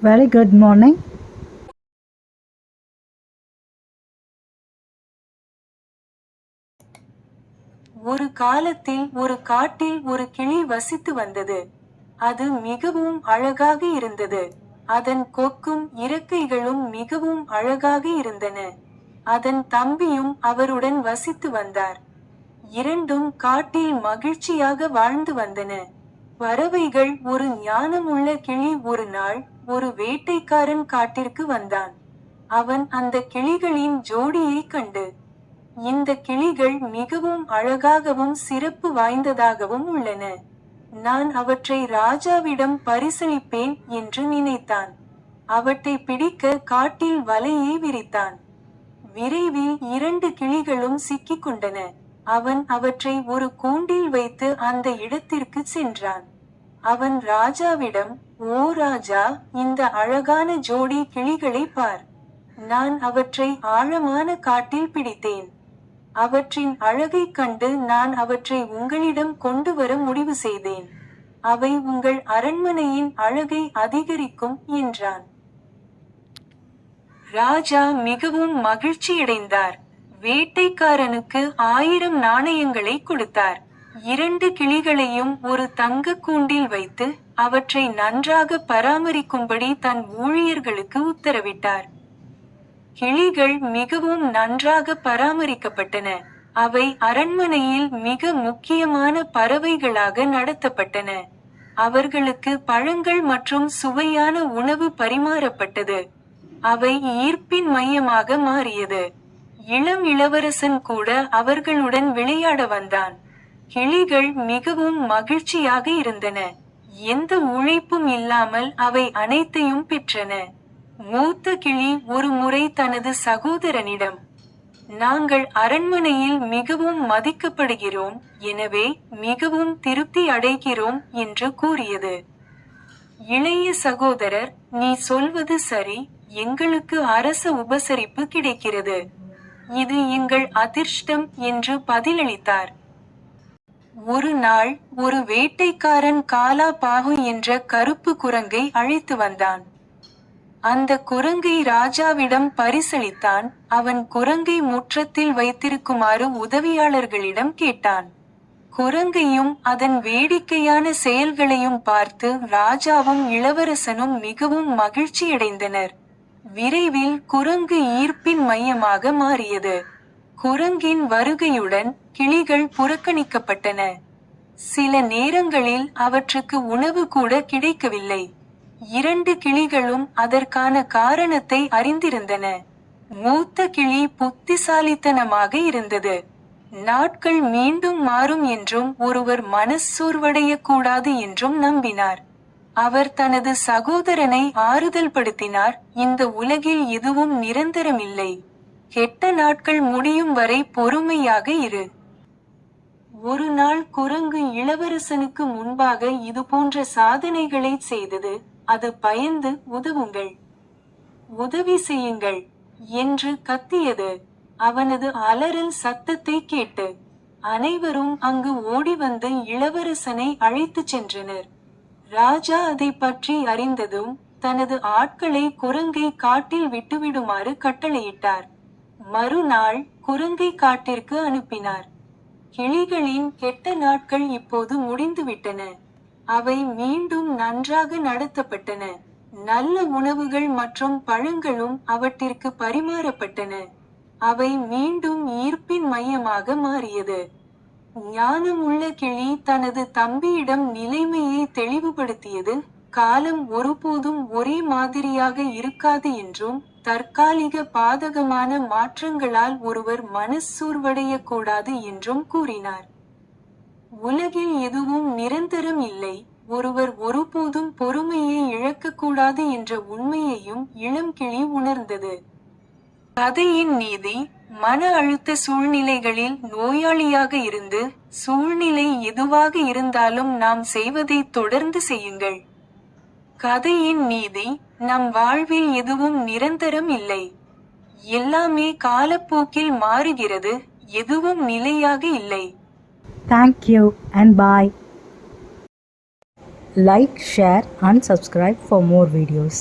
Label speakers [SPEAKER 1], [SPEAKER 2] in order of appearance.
[SPEAKER 1] Very good morning.
[SPEAKER 2] ஒரு காலத்தில் ஒரு காட்டில் ஒரு கிளி வசித்து வந்தது. அது மிகவும் அழகாக இருந்தது. அதன் கொக்கும் இறக்கைகளும் மிகவும் அழகாக இருந்தன. அதன் தம்பியும் அவருடன் வசித்து வந்தார். இரண்டும் காட்டில் மகிழ்ச்சியாக வாழ்ந்து வந்தன. பறவைகள் ஒரு ஞானமுள்ள கிளி ஒரு நாள் ஒரு வேட்டைக்காரன் காட்டிற்கு வந்தான். அவன் அந்த கிளிகளின் ஜோடியை கண்டு, இந்த கிளிகள் மிகவும் அழகாகவும் சிறப்பு வாய்ந்ததாகவும் உள்ளன. நான் அவற்றை ராஜாவிடம் பரிசளிப்பேன் என்று நினைத்தான். அவற்றை பிடிக்க காட்டில் வலையை விரித்தான். விரைவில் 2 கிளிகளும் சிக்கிக் கொண்டன. அவன் அவற்றை ஒரு கூண்டில் வைத்து அந்த இடத்திற்கு சென்றான். அவன் ராஜாவிடம், ஓ ராஜா, இந்த அழகான ஜோடி கிளிகளை பார். நான் அவற்றை ஆழமான காட்டில் பிடித்தேன். அவற்றின் அழகைக் கண்டு நான் அவற்றை உங்களிடம் கொண்டு வர முடிவு செய்தேன். அவை உங்கள் அரண்மனையின் அழகை அதிகரிக்கும் என்றான். ராஜா மிகவும் மகிழ்ச்சியடைந்தார். வேட்டைக்காரனுக்கு 1000 நாணயங்களை கொடுத்தார். 2 கிளிகளையும் ஒரு தங்க கூண்டில் வைத்து அவற்றை நன்றாக பராமரிக்கும்படி தன் ஊழியர்களுக்கு உத்தரவிட்டார். கிளிகள் மிகவும் நன்றாக பராமரிக்கப்பட்டன. அவை அரண்மனையில் மிக முக்கியமான பறவைகளாக நடத்தப்பட்டன. அவர்களுக்கு பழங்கள் மற்றும் சுவையான உணவு பரிமாறப்பட்டது. அவை ஈர்ப்பின் மையமாக மாறியது. இளம் இளவரசன் கூட அவர்களுடன் விளையாட வந்தான். கிளிகள் மிகவும் மகிழ்ச்சியாக இருந்தன. எந்த உழைப்பும் இல்லாமல் அவை அனைத்தையும் பெற்றன. மூத்த கிளி ஒரு முறை தனது சகோதரனிடம், நாங்கள் அரண்மனையில் மிகவும் மதிக்கப்படுகிறோம், எனவே மிகவும் திருப்தி அடைகிறோம் என்று கூறியது. இளைய சகோதரர், நீ சொல்வது சரி, எங்களுக்கு அரச உபசரிப்பு கிடைக்கிறது. இது எங்கள் அதிர்ஷ்டம் என்று பதிலளித்தார். ஒரு நாள் ஒரு வேட்டைக்காரன் காலா பாகு என்ற கருப்பு குரங்கை அழைத்து வந்தான். அந்த குரங்கை ராஜாவிடம் பரிசளித்தான். அவன் குரங்கை முற்றத்தில் வைத்திருக்குமாறு உதவியாளர்களிடம் கேட்டான். குரங்கையும் அதன் வேடிக்கையான செயல்களையும் பார்த்து ராஜாவும் இளவரசனும் மிகவும் மகிழ்ச்சியடைந்தனர். விரைவில் குரங்கு ஈர்ப்பின் மையமாக மாறியது. குரங்கின் வருகையுடன் கிளிகள் புறக்கணிக்கப்பட்டன. சில நேரங்களில் அவற்றுக்கு உணவு கூட கிடைக்கவில்லை. 2 கிளிகளும் அதற்கான காரணத்தை அறிந்திருந்தன. மூத்த கிளி புத்திசாலித்தனமாக இருந்தது. நாட்கள் மீண்டும் மாறும் என்றும் ஒருவர் மனச்சோர்வடையக்கூடாது என்றும் நம்பினார். அவர் தனது சகோதரனை ஆறுதல் படுத்தினார், இந்த உலகில் எதுவும் நிரந்தரமில்லை. கெட்ட நாட்கள் முடியும் வரை பொறுமையாக இரு. ஒரு நாள் குரங்கு இளவரசனுக்கு முன்பாக இதுபோன்ற சாதனைகளை செய்தது. அது பயந்து, உதவுங்கள், உதவி செய்யுங்கள் என்று கத்தியது. அவனது அலறல் சத்தத்தை கேட்டு அனைவரும் அங்கு ஓடி வந்து இளவரசனை அழைத்துச் சென்றனர். ராஜா அதை பற்றி அறிந்ததும் தனது ஆட்களை குரங்கை காட்டில் விட்டுவிடுமாறு கட்டளையிட்டார். மறுநாள் குரங்கை காட்டிற்கு அனுப்பினார். கிளிகளின் கெட்ட நாட்கள் இப்போது முடிந்துவிட்டன. அவை மீண்டும் நன்றாக நடத்தப்பட்டன. நல்ல உணவுகள் மற்றும் பழங்களும் அவற்றிற்கு பரிமாறப்பட்டன. அவை மீண்டும் ஈர்ப்பின் மையமாக மாறியது. ஞானமுள்ள கிளி தனது தம்பியிடம் நிலைமையை தெளிவுபடுத்தியது. காலம் ஒருபோதும் ஒரே மாதிரியாக இருக்காது என்றும் தற்காலிக பாதகமான மாற்றங்களால் ஒருவர் மனச்சோர்வடையக்கூடாது என்றும் கூறினார். உலகில் எதுவும் நிரந்தரம் இல்லை. ஒருவர் ஒருபோதும் பொறுமையை இழக்கக்கூடாது என்ற உண்மையையும் இளம் கிளி உணர்ந்தது. கதையின் நீதி: மன அழுத்த சூழ்நிலைகளில் நோயாளியாக இருந்து, சூழ்நிலை எதுவாக இருந்தாலும் நாம் செய்வதை தொடர்ந்து செய்யுங்கள். கதையின் நீதி: நம் வாழ்வில் எதுவும் நிரந்தரம் இல்லை. எல்லாமே காலப்போக்கில் மாறுகிறது, எதுவும் நிலையாக இல்லை.
[SPEAKER 1] Thank you and bye. Like, share and subscribe for more videos.